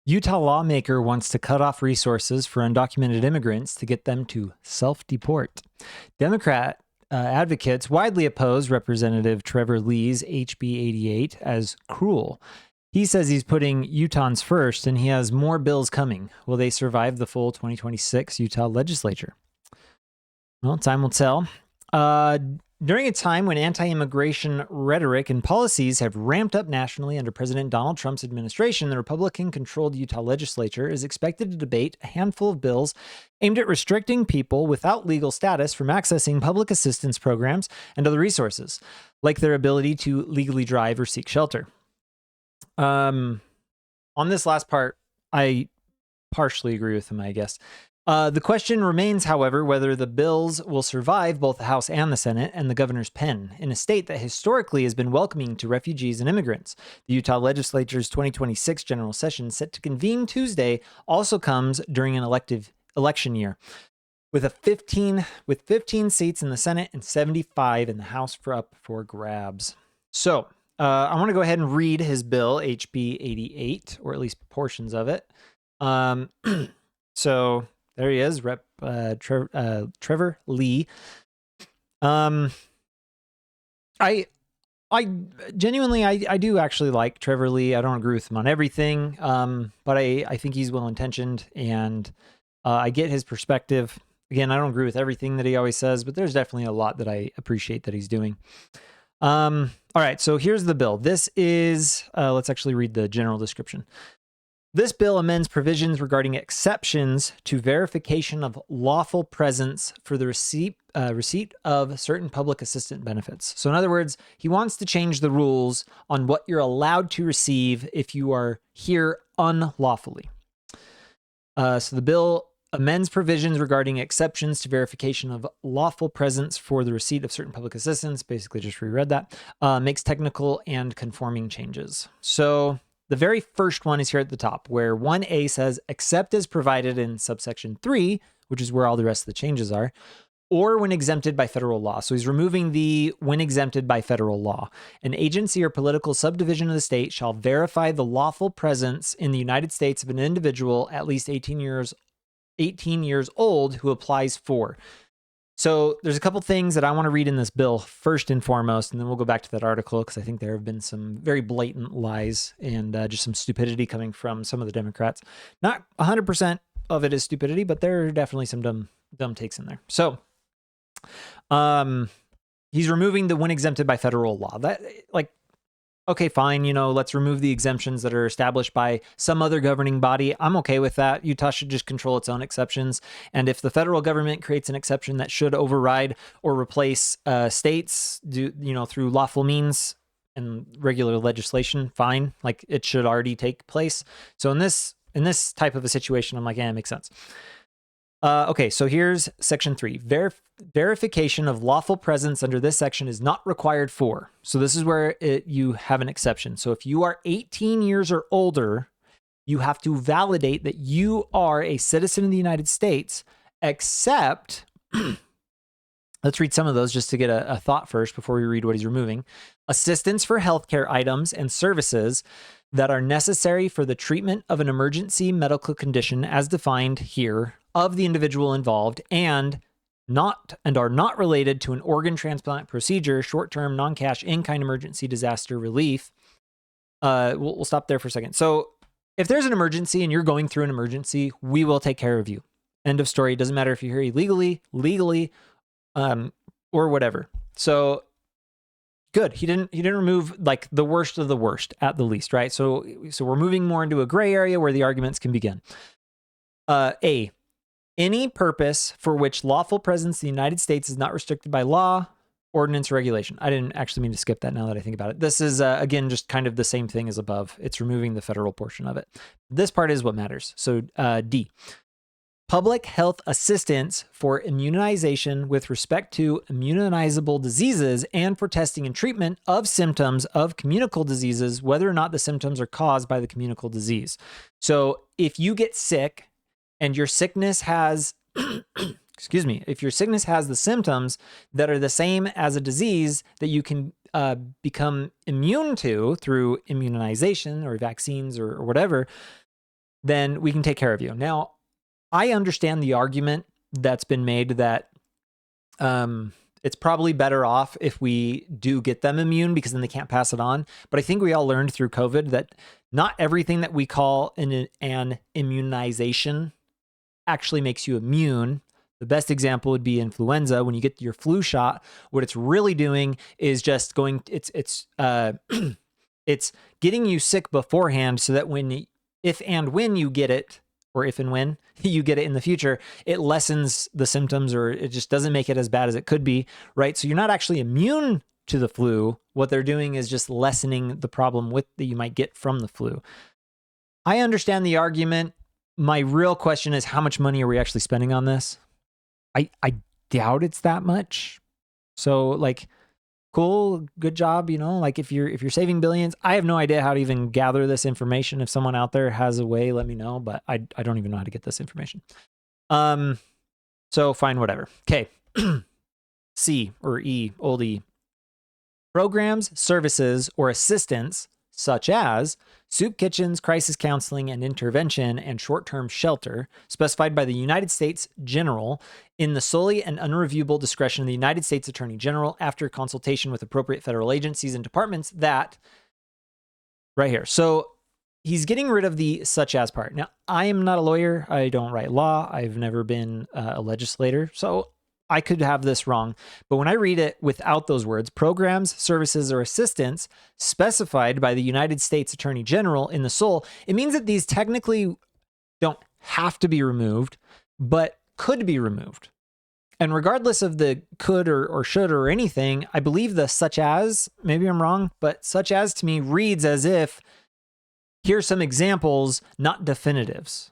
Utah lawmaker wants to cut off resources for undocumented immigrants to get them to self-deport. Democrat advocates widely oppose Representative Trevor Lee's HB 88 as cruel. He says he's putting Utahns first and he has more bills coming. Will they survive the full 2026 Utah legislature? Well, time will tell. During a time when anti-immigration rhetoric and policies have ramped up nationally under President Donald Trump's administration, the Republican-controlled Utah legislature is expected to debate a handful of bills aimed at restricting people without legal status from accessing public assistance programs and other resources, like their ability to legally drive or seek shelter. On this last part, I partially agree with him, I guess. The question remains, however, whether the bills will survive both the House and the Senate and the governor's pen in a state that historically has been welcoming to refugees and immigrants. The Utah legislature's 2026 general session, set to convene Tuesday, also comes during an election year, with 15 seats in the Senate and 75 in the House up for grabs. So I want to go ahead and read his bill, HB 88, or at least portions of it. So there he is, Trevor Lee. I genuinely, I do actually like Trevor Lee. I don't agree with him on everything, but I think he's well-intentioned, and I get his perspective. Again, I don't agree with everything that he always says, but there's definitely a lot that I appreciate that he's doing. All right, so here's the bill. This is, let's actually read the general description. This bill amends provisions regarding exceptions to verification of lawful presence for the receipt of certain public assistance benefits. So in other words, he wants to change the rules on what you're allowed to receive if you are here unlawfully. So the bill amends provisions regarding exceptions to verification of lawful presence for the receipt of certain public assistance. Basically just reread that. Makes technical and conforming changes. So the very first one is here at the top, where 1A says, except as provided in subsection 3, which is where all the rest of the changes are, or when exempted by federal law. So he's removing the when exempted by federal law. An agency or political subdivision of the state shall verify the lawful presence in the United States of an individual at least 18 years old who applies for. So there's a couple things that I want to read in this bill first and foremost, and then we'll go back to that article because I think there have been some very blatant lies and just some stupidity coming from some of the Democrats. Not 100% of it is stupidity, but there are definitely some dumb takes in there. So he's removing the when exempted by federal law. That, like, okay, fine, let's remove the exemptions that are established by some other governing body. I'm okay with that. Utah should just control its own exceptions. And if the federal government creates an exception that should override or replace states, through lawful means and regular legislation, fine. Like, it should already take place. So in this type of a situation, I'm like, it makes sense. Okay, so here's section 3. Verification of lawful presence under this section is not required for. So this is where you have an exception. So if you are 18 years or older, you have to validate that you are a citizen of the United States, except, let's read some of those just to get a thought first before we read what he's removing. Assistance for healthcare items and services that are necessary for the treatment of an emergency medical condition as defined here of the individual involved and are not related to an organ transplant procedure, short-term, non-cash, in-kind emergency disaster relief. We'll stop there for a second. So if there's an emergency and you're going through an emergency, we will take care of you. End of story. It doesn't matter if you're here illegally, legally, or whatever. So good. He didn't remove like the worst of the worst at the least, right? So we're moving more into a gray area where the arguments can begin. A, any purpose for which lawful presence in the United States is not restricted by law, ordinance, or regulation. I didn't actually mean to skip that now that I think about it. This is, again, just kind of the same thing as above. It's removing the federal portion of it. This part is what matters. So D, public health assistance for immunization with respect to immunizable diseases and for testing and treatment of symptoms of communicable diseases, whether or not the symptoms are caused by the communicable disease. So if you get sick and your sickness has, if your sickness has the symptoms that are the same as a disease that you can become immune to through immunization or vaccines or whatever, then we can take care of you. Now, I understand the argument that's been made that it's probably better off if we do get them immune because then they can't pass it on. But I think we all learned through COVID that not everything that we call an immunization actually makes you immune. The best example would be influenza. When you get your flu shot, what it's really doing is just going, it's getting you sick beforehand so that if and when you get it, or if and when you get it in the future, it lessens the symptoms, or it just doesn't make it as bad as it could be, right? So you're not actually immune to the flu. What they're doing is just lessening the problem that you might get from the flu. I understand the argument. My real question is, how much money are we actually spending on this? I doubt it's that much. So like, cool, good job. Like if you're saving billions, I have no idea how to even gather this information. If someone out there has a way, let me know, but I don't even know how to get this information. So fine, whatever. Okay. C or E, old E. Programs, services, or assistance such as soup kitchens, crisis counseling and intervention, and short-term shelter, specified by the United States General in the solely and unreviewable discretion of the United States Attorney General after consultation with appropriate federal agencies and departments that, right here. So he's getting rid of the such as part. Now, I am not a lawyer. I don't write law. I've never been a legislator. So I could have this wrong, but when I read it without those words, programs, services, or assistance specified by the United States Attorney General in the sole, it means that these technically don't have to be removed, but could be removed. And regardless of the could or should or anything, I believe the such as, maybe I'm wrong, but such as to me reads as if here's some examples, not definitives.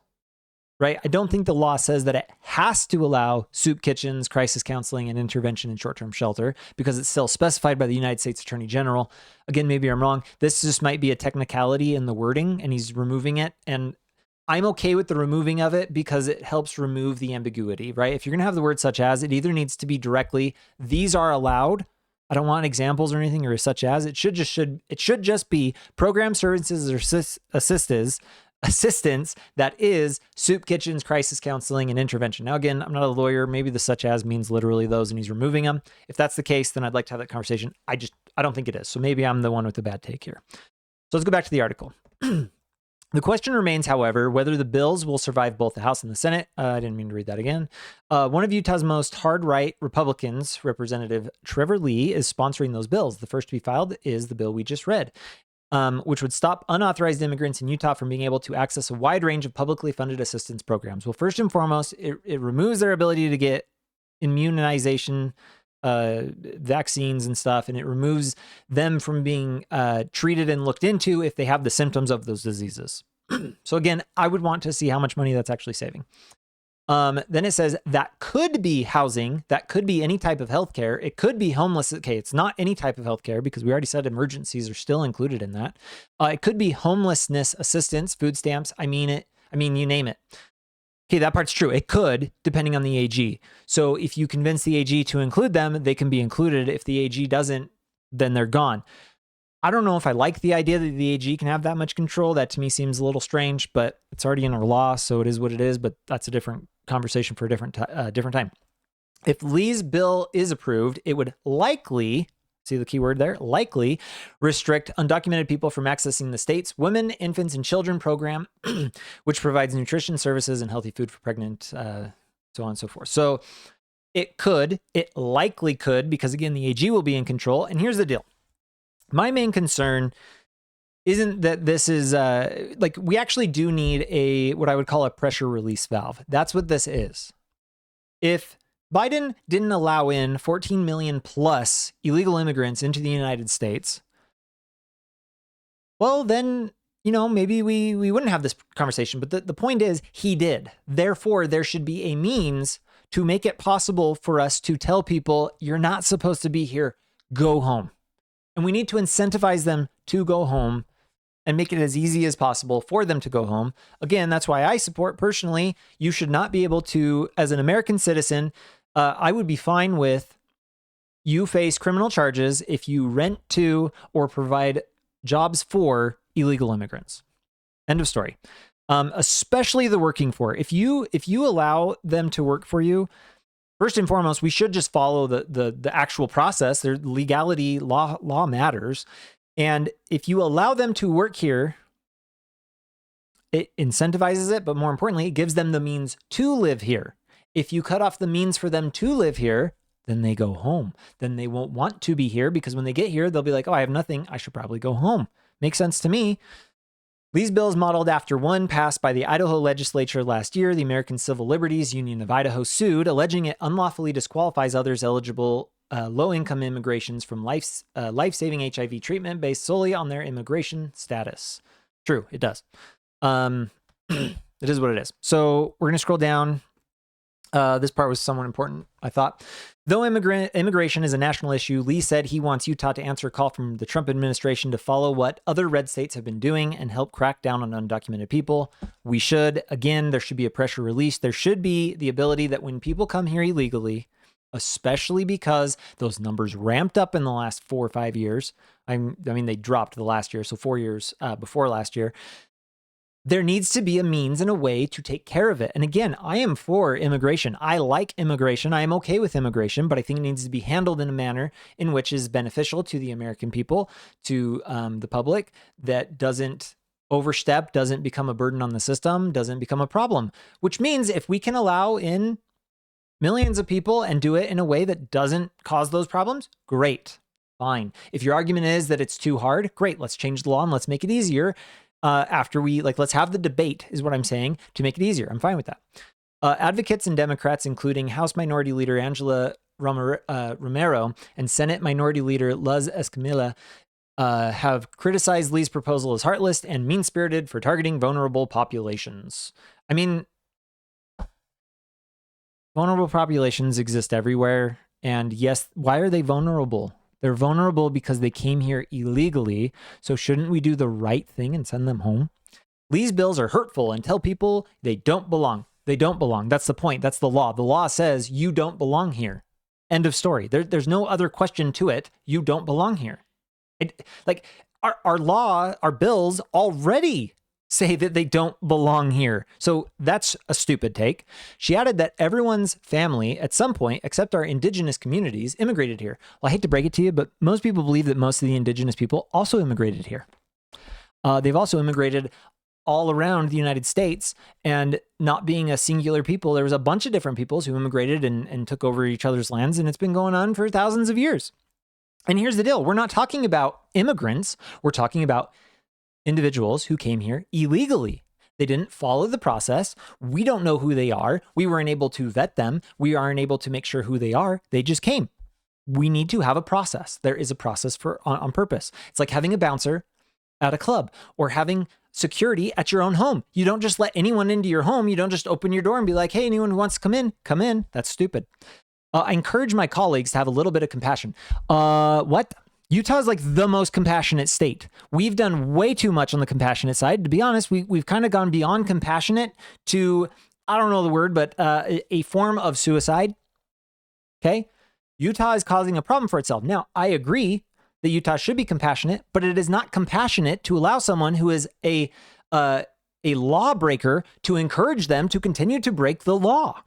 Right? I don't think the law says that it has to allow soup kitchens, crisis counseling, and intervention in short-term shelter because it's still specified by the United States Attorney General. Again, maybe I'm wrong. This just might be a technicality in the wording, and he's removing it. And I'm okay with the removing of it because it helps remove the ambiguity, right? If you're going to have the word such as, it either needs to be directly, these are allowed. I don't want examples or anything or such as. It should just be program services or assistance that is soup kitchens, crisis counseling, and intervention. Now, again, I'm not a lawyer. Maybe the such as means literally those and he's removing them. If that's the case, then I'd like to have that conversation. I don't think it is. So maybe I'm the one with the bad take here. So let's go back to the article. The question remains, however, whether the bills will survive both the House and the Senate. I didn't mean to read that again. One of Utah's most hard-right Republicans, Representative Trevor Lee, is sponsoring those bills. The first to be filed is the bill we just read. Which would stop unauthorized immigrants in Utah from being able to access a wide range of publicly funded assistance programs. Well, first and foremost, it removes their ability to get immunization, vaccines and stuff, and it removes them from being treated and looked into if they have the symptoms of those diseases. So again, I would want to see how much money that's actually saving. Then it says that could be housing, that could be any type of healthcare. It could be homeless. Okay, it's not any type of healthcare because we already said emergencies are still included in that. It could be homelessness assistance, food stamps. I mean, you name it. Okay, that part's true. It could, depending on the AG. So if you convince the AG to include them, they can be included. If the AG doesn't, then they're gone. I don't know if I like the idea that the AG can have that much control. That to me seems a little strange, but it's already in our law, so it is what it is. But that's a different conversation for a different time. If Lee's bill is approved, it would likely, see the key word there, likely restrict undocumented people from accessing the state's Women, Infants, and Children program, which provides nutrition services and healthy food for pregnant, so on and so forth. So it likely could, because again, the AG will be in control. And here's the deal. My main concern isn't that this is we actually do need what I would call a pressure release valve. That's what this is. If Biden didn't allow in 14 million plus illegal immigrants into the United States, well, then, maybe we wouldn't have this conversation. But the point is he did. Therefore, there should be a means to make it possible for us to tell people you're not supposed to be here, go home. And we need to incentivize them to go home and make it as easy as possible for them to go home. Again, that's why I support personally, you should not be able to, as an American citizen, I would be fine with you face criminal charges if you rent to or provide jobs for illegal immigrants. End of story. especially the working poor. If you allow them to work for you, first and foremost, we should just follow the actual process. Their legality, law matters. And if you allow them to work here, it incentivizes it, but more importantly, it gives them the means to live here. If you cut off the means for them to live here, then they go home. Then they won't want to be here, because when they get here, they'll be like, oh, I have nothing. I should probably go home. Makes sense to me. Lee's bill is modeled after one passed by the Idaho legislature last year. The American Civil Liberties Union of Idaho sued, alleging it unlawfully disqualifies others eligible low-income immigrations from life-saving HIV treatment based solely on their immigration status. True, it does. It is what it is. So we're going to scroll down. This part was somewhat important, I thought. Though immigration is a national issue, Lee said he wants Utah to answer a call from the Trump administration to follow what other red states have been doing and help crack down on undocumented people. We should. Again, there should be a pressure release. There should be the ability that when people come here illegally, especially because those numbers ramped up in the last 4 or 5 years. I mean, they dropped the last year, so 4 years before last year. There needs to be a means and a way to take care of it. And again, I am for immigration. I like immigration. I am okay with immigration, but I think it needs to be handled in a manner in which is beneficial to the American people, to the public, that doesn't overstep, doesn't become a burden on the system, doesn't become a problem. Which means if we can allow in millions of people and do it in a way that doesn't cause those problems, great, fine. If your argument is that it's too hard, great, let's change the law and let's make it easier. After we, let's have the debate, is what I'm saying, to make it easier. I'm fine with that. Advocates and Democrats, including House Minority Leader Angela Romero and Senate Minority Leader Luz Escamilla, have criticized Lee's proposal as heartless and mean-spirited for targeting vulnerable populations. I mean, vulnerable populations exist everywhere. And yes, why are they vulnerable? They're vulnerable because they came here illegally. So shouldn't we do the right thing and send them home? Lee's bills are hurtful and tell people they don't belong. They don't belong. That's the point. That's the law. The law says you don't belong here. End of story. There's no other question to it. You don't belong here. Our law, our bills already say that they don't belong here. So that's a stupid take. She added that everyone's family at some point, except our indigenous communities, immigrated here. Well, I hate to break it to you, but most people believe that most of the indigenous people also immigrated here. They've also immigrated all around the United States, and not being a singular people, there was a bunch of different peoples who immigrated and took over each other's lands, and it's been going on for thousands of years. And here's the deal. We're not talking about immigrants. We're talking about individuals who came here illegally. They didn't follow the process. We don't know who they are. We weren't able to vet them. We aren't able to make sure who they are. They just came. We need to have a process. There is a process on purpose. It's like having a bouncer at a club or having security at your own home. You don't just let anyone into your home. You don't just open your door and be like, hey, anyone who wants to come in, come in. That's stupid. I encourage my colleagues to have a little bit of compassion. What? Utah is like the most compassionate state. We've done way too much on the compassionate side. To be honest, we've kind of gone beyond compassionate to, I don't know the word, but a form of suicide. Okay? Utah is causing a problem for itself. Now, I agree that Utah should be compassionate, but it is not compassionate to allow someone who is a lawbreaker to encourage them to continue to break the law.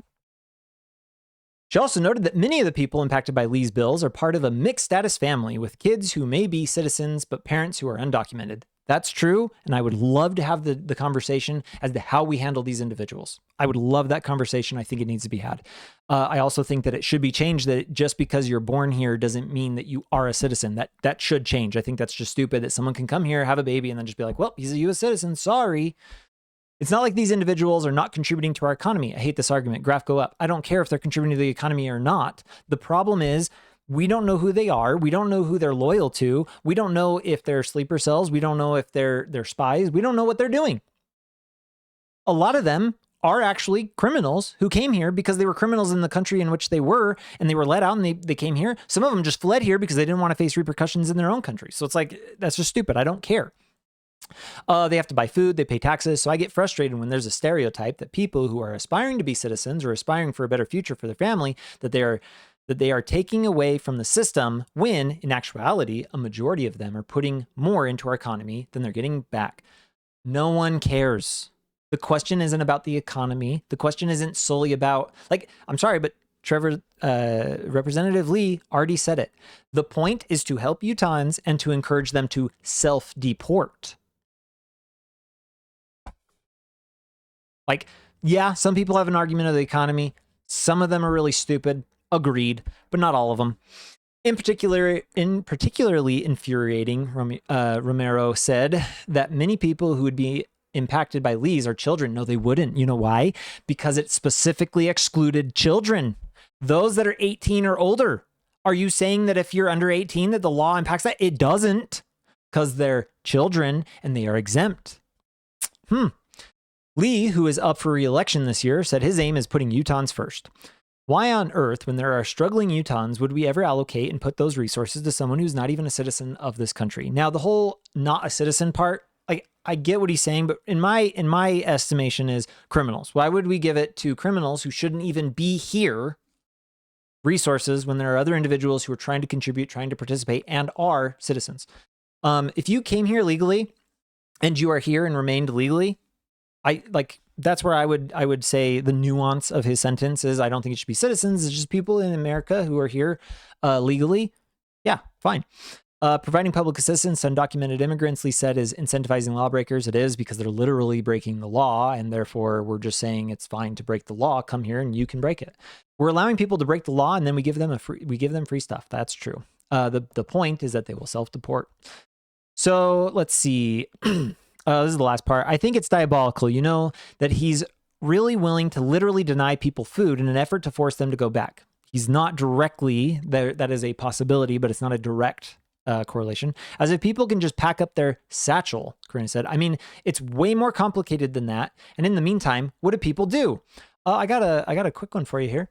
She also noted that many of the people impacted by Lee's bills are part of a mixed status family with kids who may be citizens, but parents who are undocumented. That's true, and I would love to have the conversation as to how we handle these individuals. I would love that conversation. I think it needs to be had. I also think that it should be changed, that just because you're born here doesn't mean that you are a citizen. That should change. I think that's just stupid that someone can come here, have a baby, and then just be like, well, he's a U.S. citizen, sorry. It's not like these individuals are not contributing to our economy. I hate this argument. Graph go up. I don't care if they're contributing to the economy or not. The problem is we don't know who they are. We don't know who they're loyal to. We don't know if they're sleeper cells. We don't know if they're spies. We don't know what they're doing. A lot of them are actually criminals who came here because they were criminals in the country in which they were, and they were let out and they came here. Some of them just fled here because they didn't want to face repercussions in their own country. So it's like, that's just stupid. I don't care. They have to buy food, they pay taxes. So I get frustrated when there's a stereotype that people who are aspiring to be citizens or aspiring for a better future for their family, that they are taking away from the system, when in actuality, a majority of them are putting more into our economy than they're getting back. No one cares. The question isn't about the economy. The question isn't solely about, like, I'm sorry, but Trevor, Representative Lee already said it. The point is to help Utahns and to encourage them to self-deport. Like, yeah, some people have an argument of the economy. Some of them are really stupid. Agreed, but not all of them. In particularly infuriating, Romero said that many people who would be impacted by Lee's are children. No, they wouldn't. You know why? Because it specifically excluded children. Those that are 18 or older. Are you saying that if you're under 18 that the law impacts that? It doesn't, because they're children and they are exempt. Lee, who is up for re-election this year, said his aim is putting Utahns first. Why on earth, when there are struggling Utahns, would we ever allocate and put those resources to someone who's not even a citizen of this country? Now, the whole not a citizen part, like, I get what he's saying, but in my estimation is criminals. Why would we give it to criminals who shouldn't even be here resources when there are other individuals who are trying to contribute, trying to participate, and are citizens? If you came here legally and you are here and remained legally, that's where I would say the nuance of his sentence is I don't think it should be citizens. It's just people in America who are here legally. Yeah, fine. Providing public assistance to undocumented immigrants, Lee said, is incentivizing lawbreakers. It is, because they're literally breaking the law, and therefore we're just saying it's fine to break the law. Come here and you can break it. We're allowing people to break the law, and then we give them free stuff. That's true. The point is that they will self-deport. So let's see. This is the last part. I think it's diabolical, that he's really willing to literally deny people food in an effort to force them to go back. He's not directly there. That is a possibility, but it's not a direct correlation. As if people can just pack up their satchel, Corinna said. I mean, it's way more complicated than that. And in the meantime, what do people do? I got a quick one for you here.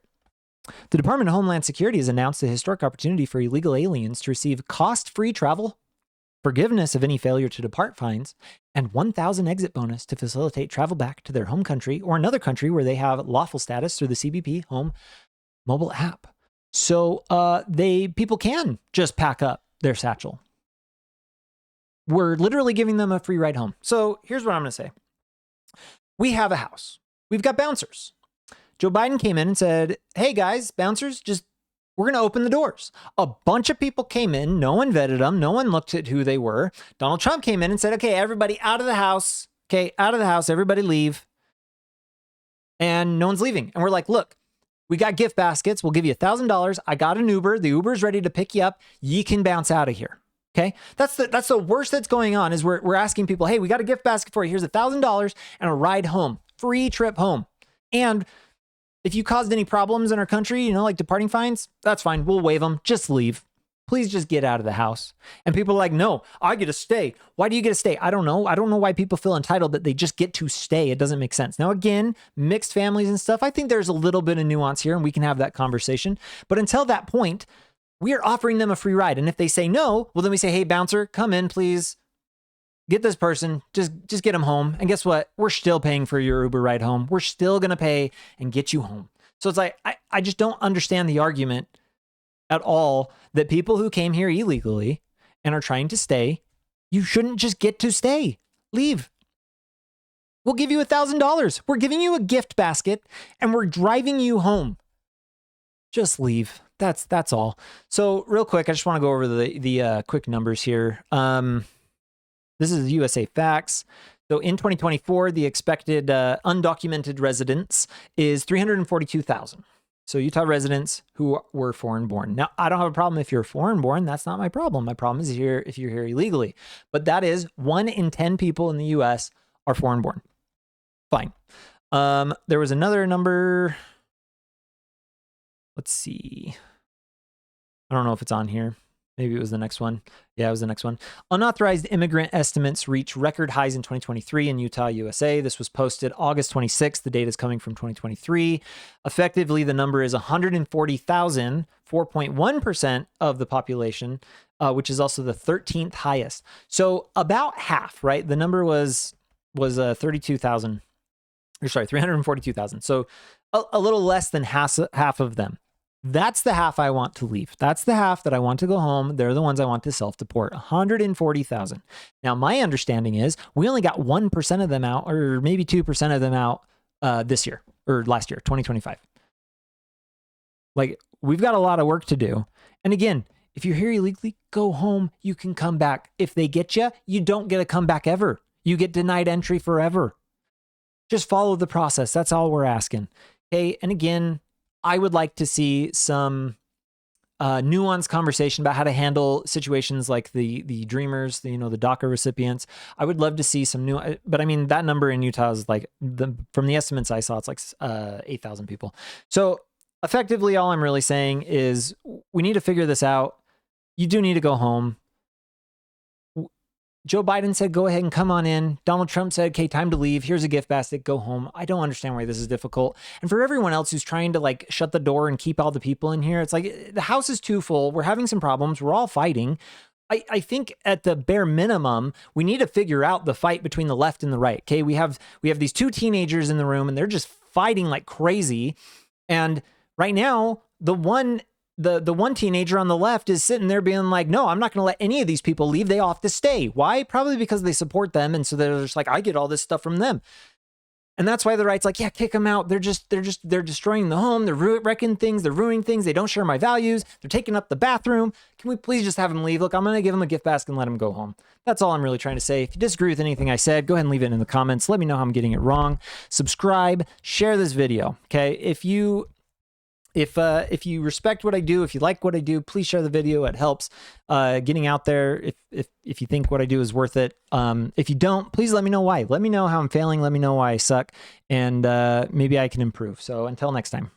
The Department of Homeland Security has announced a historic opportunity for illegal aliens to receive cost-free travel, forgiveness of any failure to depart fines, and 1,000 exit bonus to facilitate travel back to their home country or another country where they have lawful status through the CBP Home mobile app. So people can just pack up their satchel. We're literally giving them a free ride home. So here's what I'm going to say. We have a house. We've got bouncers. Joe Biden came in and said, hey guys, bouncers, we're going to open the doors. A bunch of people came in. No one vetted them. No one looked at who they were. Donald Trump came in and said, okay, everybody out of the house. Okay, out of the house. Everybody leave. And no one's leaving. And we're like, look, we got gift baskets. We'll give you $1,000. I got an Uber. The Uber's ready to pick you up. You can bounce out of here. Okay, that's the worst that's going on is we're asking people, hey, we got a gift basket for you. Here's $1,000 and a ride home. Free trip home. And if you caused any problems in our country, like departing fines, that's fine. We'll waive them. Just leave. Please just get out of the house. And people are like, no, I get to stay. Why do you get to stay? I don't know. I don't know why people feel entitled that they just get to stay. It doesn't make sense. Now, again, mixed families and stuff, I think there's a little bit of nuance here and we can have that conversation. But until that point, we are offering them a free ride. And if they say no, well, then we say, hey, bouncer, come in, please. Get this person, just get them home. And guess what? We're still paying for your Uber ride home. We're still going to pay and get you home. So it's like, I just don't understand the argument at all that people who came here illegally and are trying to stay, you shouldn't just get to stay. Leave. We'll give you $1,000. We're giving you a gift basket and we're driving you home. Just leave. That's all. So real quick, I just want to go over the quick numbers here. This is USA Facts. So in 2024, the expected undocumented residents is 342,000. So Utah residents who were foreign born. Now, I don't have a problem if you're foreign born. That's not my problem. My problem is here if you're here illegally. But that is 1 in 10 people in the U.S. are foreign born. Fine. There was another number. Let's see. I don't know if it's on here. Maybe it was the next one. Yeah, it was the next one. Unauthorized immigrant estimates reach record highs in 2023 in Utah, USA. This was posted August 26th. The data is coming from 2023. Effectively, the number is 140,000, 4.1% of the population, which is also the 13th highest. So about half, right? The number was 32,000. Or sorry, 342,000. So a little less than half of them. That's the half I want to leave. That's the half that I want to go home. They're the ones I want to self-deport. 140,000. Now, my understanding is we only got 1% of them out, or maybe 2% of them out this year or last year, 2025. Like, we've got a lot of work to do. And again, if you're here illegally, go home. You can come back. If they get you, you don't get to come back ever. You get denied entry forever. Just follow the process. That's all we're asking. Okay. And again, I would like to see some nuanced conversation about how to handle situations like the dreamers, the DACA recipients. I would love to see some new, but I mean, that number in Utah is like, from the estimates I saw, it's like 8,000 people. So effectively, all I'm really saying is we need to figure this out. You do need to go home. Joe Biden said, go ahead and come on in. Donald Trump said, okay, time to leave. Here's a gift basket. Go home. I don't understand why this is difficult. And for everyone else who's trying to like shut the door and keep all the people in here, it's like the house is too full. We're having some problems. We're all fighting. I think at the bare minimum, we need to figure out the fight between the left and the right. Okay, we have these two teenagers in the room and they're just fighting like crazy. And right now, the one teenager on the left is sitting there being like, no, I'm not going to let any of these people leave. They all have to stay. Why? Probably because they support them. And so they're just like, I get all this stuff from them. And that's why the right's like, yeah, kick them out. They're destroying the home. They're wrecking things. They're ruining things. They don't share my values. They're taking up the bathroom. Can we please just have them leave? Look, I'm going to give them a gift basket and let them go home. That's all I'm really trying to say. If you disagree with anything I said, go ahead and leave it in the comments. Let me know how I'm getting it wrong. Subscribe, share this video. Okay. If you respect what I do, if you like what I do, please share the video. It helps getting out there. If you think what I do is worth it. If you don't, please let me know why. Let me know how I'm failing. Let me know why I suck. And maybe I can improve. So until next time.